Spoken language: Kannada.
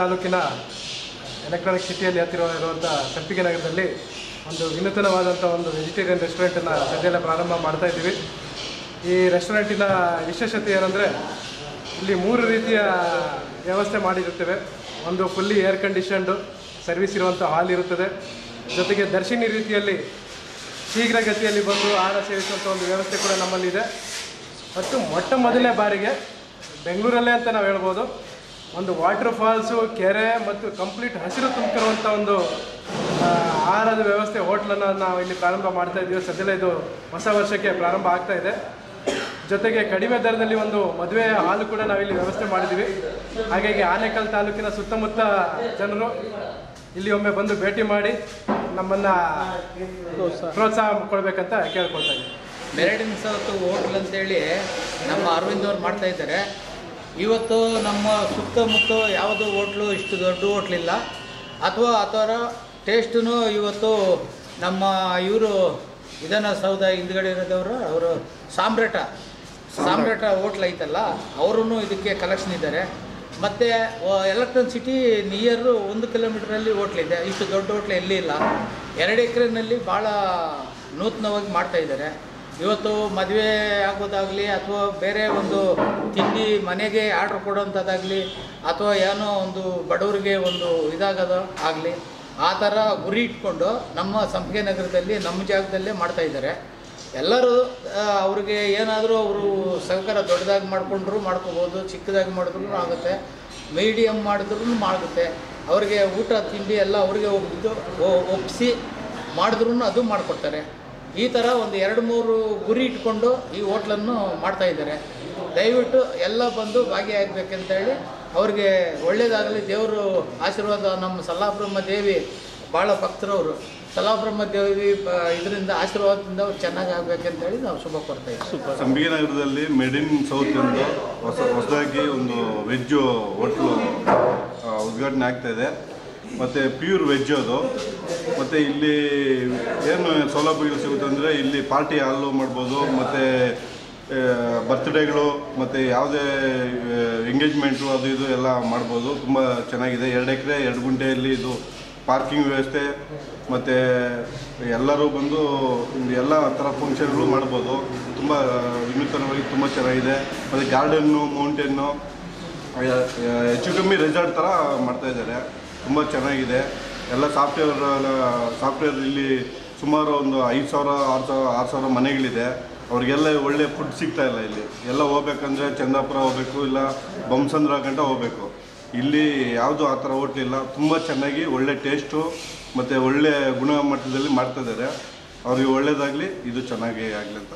ತಾಲೂಕಿನ ಎಲೆಕ್ಟ್ರಾನಿಕ್ ಸಿಟಿಯಲ್ಲಿ ಇರುವಂಥ ಸಂಪಿಗೆ ನಗರದಲ್ಲಿ ಒಂದು ವಿನೂತನವಾದಂಥ ಒಂದು ವೆಜಿಟೇರಿಯನ್ ರೆಸ್ಟೋರೆಂಟನ್ನು ಸದ್ಯದಲ್ಲೇ ಪ್ರಾರಂಭ ಮಾಡ್ತಾ ಇದ್ದೀವಿ. ಈ ರೆಸ್ಟೋರೆಂಟಿನ ವಿಶೇಷತೆ ಏನಂದರೆ ಇಲ್ಲಿ 3 ರೀತಿಯ ವ್ಯವಸ್ಥೆ ಮಾಡಿರುತ್ತೇವೆ. ಒಂದು ಫುಲ್ಲಿ ಏರ್ ಕಂಡೀಷನ್ಡು ಸರ್ವಿಸ್ ಇರುವಂಥ ಹಾಲ್ ಇರುತ್ತದೆ. ಜೊತೆಗೆ ದರ್ಶಿನಿ ರೀತಿಯಲ್ಲಿ ಶೀಘ್ರಗತಿಯಲ್ಲಿ ಬಂದು ಆಹಾರ ಸೇವಿಸುವಂಥ ಒಂದು ವ್ಯವಸ್ಥೆ ಕೂಡ ನಮ್ಮಲ್ಲಿದೆ. ಮತ್ತು ಮೊಟ್ಟ ಮೊದಲನೇ ಬಾರಿಗೆ ಬೆಂಗಳೂರಲ್ಲೇ ಅಂತ ನಾವು ಹೇಳ್ಬೋದು, ಒಂದು ವಾಟರ್ ಫಾಲ್ಸು, ಕೆರೆ ಮತ್ತು ಕಂಪ್ಲೀಟ್ ಹಸಿರು ತುಂಬಿರುವಂಥ ಒಂದು ಆಹಾರದ ವ್ಯವಸ್ಥೆ ಹೋಟ್ಲನ್ನು ನಾವು ಇಲ್ಲಿ ಪ್ರಾರಂಭ ಮಾಡ್ತಾ ಇದ್ದೀವಿ. ಸದ್ಯದಲ್ಲೇ ಇದು ಹೊಸ ವರ್ಷಕ್ಕೆ ಪ್ರಾರಂಭ ಆಗ್ತಾ ಇದೆ. ಜೊತೆಗೆ ಕಡಿಮೆ ದರದಲ್ಲಿ ಒಂದು ಮದುವೆ ಹಾಲು ಕೂಡ ನಾವಿಲ್ಲಿ ವ್ಯವಸ್ಥೆ ಮಾಡಿದ್ದೀವಿ. ಹಾಗಾಗಿ ಆನೇಕಲ್ ತಾಲೂಕಿನ ಸುತ್ತಮುತ್ತ ಜನರು ಇಲ್ಲಿ ಒಮ್ಮೆ ಬಂದು ಭೇಟಿ ಮಾಡಿ ನಮ್ಮನ್ನು ಪ್ರೋತ್ಸಾಹ ಕೊಡಬೇಕಂತ ಕೇಳ್ಕೊಳ್ತಾ ಇದ್ದೀವಿ. ಮೆರಡಿನ್ ಸೌತ್ ಹೋಟ್ಲ್ ಅಂತೇಳಿ ನಮ್ಮ ಅರವಿಂದ್ ಅವ್ರು ಮಾಡ್ತಾ ಇದ್ದಾರೆ. ಇವತ್ತು ನಮ್ಮ ಸುತ್ತಮುತ್ತ ಯಾವುದು ಹೋಟ್ಲು ಇಷ್ಟು ದೊಡ್ಡ ಹೋಟ್ಲಿಲ್ಲ, ಅಥವಾ ಆ ಥರ ಟೇಸ್ಟೂ ಇವತ್ತು ನಮ್ಮ ಇವರು ವಿಧಾನಸೌಧ ಹಿಂದ್ಗಡೆ ಇರೋದವರು ಅವರು ಸಾಮ್ರಾಟ ಹೋಟ್ಲ್ ಐತಲ್ಲ, ಅವರೂ ಇದಕ್ಕೆ ಕಲೆಕ್ಷನ್ ಇದ್ದಾರೆ. ಮತ್ತು ಎಲೆಕ್ಟ್ರಾನಿಕ್ ಸಿಟಿ ನಿಯರು 1 ಕಿಲೋಮೀಟ್ರಲ್ಲಿ ಹೋಟ್ಲಿದೆ. ಇಷ್ಟು ದೊಡ್ಡ ಹೋಟ್ಲ್ ಎಲ್ಲಿ ಇಲ್ಲ. 2 ಎಕರೆನಲ್ಲಿ ಭಾಳ ನೂತನವಾಗಿ ಮಾಡ್ತಾಯಿದ್ದಾರೆ. ಇವತ್ತು ಮದುವೆ ಆಗೋದಾಗಲಿ ಅಥವಾ ಬೇರೆ ಒಂದು ತಿಂಡಿ ಮನೆಗೆ ಆರ್ಡ್ರ್ ಕೊಡೋಂಥದ್ದಾಗಲಿ ಅಥವಾ ಏನೋ ಒಂದು ಬಡವರಿಗೆ ಒಂದು ಇದಾಗೋದು ಆಗಲಿ, ಆ ಥರ ಗುರಿ ಇಟ್ಕೊಂಡು ನಮ್ಮ ಸಂಪಿಗೆ ನಗರದಲ್ಲಿ ನಮ್ಮ ಜಾಗದಲ್ಲೇ ಮಾಡ್ತಾಯಿದ್ದಾರೆ. ಎಲ್ಲರೂ ಅವ್ರಿಗೆ ಏನಾದರೂ ಅವರು ಸಹಕಾರ ದೊಡ್ಡದಾಗಿ ಮಾಡಿಕೊಂಡ್ರು ಮಾಡ್ಕೋಬೋದು, ಚಿಕ್ಕದಾಗಿ ಮಾಡಿದ್ರೂ ಆಗುತ್ತೆ, ಮೀಡಿಯಮ್ ಮಾಡಿದ್ರೂ ಆಗುತ್ತೆ. ಅವ್ರಿಗೆ ಊಟ ತಿಂಡಿ ಎಲ್ಲ ಅವ್ರಿಗೆ ಒಪ್ಪಿಸಿ ಮಾಡಿದ್ರೂ ಅದು ಮಾಡಿಕೊಡ್ತಾರೆ. ಈ ಥರ ಒಂದು 2-3 ಗುರಿ ಇಟ್ಕೊಂಡು ಈ ಹೋಟ್ಲನ್ನು ಮಾಡ್ತಾಯಿದ್ದಾರೆ. ದಯವಿಟ್ಟು ಎಲ್ಲ ಬಂದು ಭಾಗಿಯಾಗಬೇಕಂತೇಳಿ ಅವ್ರಿಗೆ ಒಳ್ಳೆಯದಾಗಲಿ. ದೇವರು ಆಶೀರ್ವಾದ, ನಮ್ಮ ಸಲ್ಲಾಬ್ರಹ್ಮ ದೇವಿ ಭಾಳ ಭಕ್ತರವರು, ಸಲ್ಲಾಬ್ರಹ್ಮ ದೇವಿ ಇದರಿಂದ ಆಶೀರ್ವಾದದಿಂದ ಅವ್ರು ಚೆನ್ನಾಗಿ ಆಗಬೇಕಂತೇಳಿ ನಾವು ಶುಭ ಕೊಡ್ತಾಯಿದ್ದೀವಿ. ಸಂಪಿಗೆ ನಗರದಲ್ಲಿ ಮೆಡಿನ್ ಸೌತ್ ಎಂದು ಹೊಸದಾಗಿ ಒಂದು ವೆಜ್ ಹೋಟ್ಲು ಉದ್ಘಾಟನೆ ಆಗ್ತಾಯಿದೆ. ಮತ್ತು ಪ್ಯೂರ್ ವೆಜ್ ಅದು. ಮತ್ತು ಇಲ್ಲಿ ಏನು ಸೌಲಭ್ಯಗಳು ಸಿಗುತ್ತೆ ಅಂದರೆ ಇಲ್ಲಿ ಪಾರ್ಟಿ ಹಾಲು ಮಾಡ್ಬೋದು, ಮತ್ತು ಬರ್ತ್ಡೇಗಳು ಮತ್ತು ಯಾವುದೇ ಎಂಗೇಜ್ಮೆಂಟು ಅದು ಇದು ಎಲ್ಲ ಮಾಡ್ಬೋದು. ತುಂಬ ಚೆನ್ನಾಗಿದೆ. 2 ಎಕರೆ 2 ಗುಂಟೆಯಲ್ಲಿ ಇದು ಪಾರ್ಕಿಂಗ್ ವ್ಯವಸ್ಥೆ, ಮತ್ತು ಎಲ್ಲರೂ ಬಂದು ಎಲ್ಲ ಥರ ಫಂಕ್ಷನ್ಗಳು ಮಾಡ್ಬೋದು. ತುಂಬ ವಿನೂತನವಾಗಿ ತುಂಬ ಚೆನ್ನಾಗಿದೆ. ಮತ್ತು ಗಾರ್ಡನ್ನು, ಮೌಂಟೇನ್ನು, ಹೆಚ್ಚು ಕಮ್ಮಿ ರೆಸಾರ್ಟ್ ಥರ ಮಾಡ್ತಾಯಿದ್ದಾರೆ. ತುಂಬ ಚೆನ್ನಾಗಿದೆ. ಎಲ್ಲ ಸಾಫ್ಟ್ವೇರ್ ಇಲ್ಲಿ ಸುಮಾರು ಒಂದು 5,000 6,000 ಮನೆಗಳಿದೆ. ಅವ್ರಿಗೆಲ್ಲ ಒಳ್ಳೆ ಫುಡ್ ಸಿಗ್ತಾಯಿಲ್ಲ. ಇಲ್ಲಿ ಎಲ್ಲ ಹೋಗ್ಬೇಕಂದ್ರೆ ಚಂದಾಪುರ ಹೋಗಬೇಕು, ಇಲ್ಲ ಬೊಮ್ಮಸಂದ್ರ ಗಂಟ ಹೋಗಬೇಕು. ಇಲ್ಲಿ ಯಾವುದು ಆ ಥರ ಹೋಟ್ಲಿಲ್ಲ. ತುಂಬ ಚೆನ್ನಾಗಿ ಒಳ್ಳೆ ಟೇಸ್ಟು ಮತ್ತು ಒಳ್ಳೆ ಗುಣಮಟ್ಟದಲ್ಲಿ ಮಾಡ್ತಾಯಿದ್ದಾರೆ. ಅವ್ರಿಗೆ ಒಳ್ಳೆಯದಾಗಲಿ, ಇದು ಚೆನ್ನಾಗಿ ಆಗಲಿ ಅಂತ.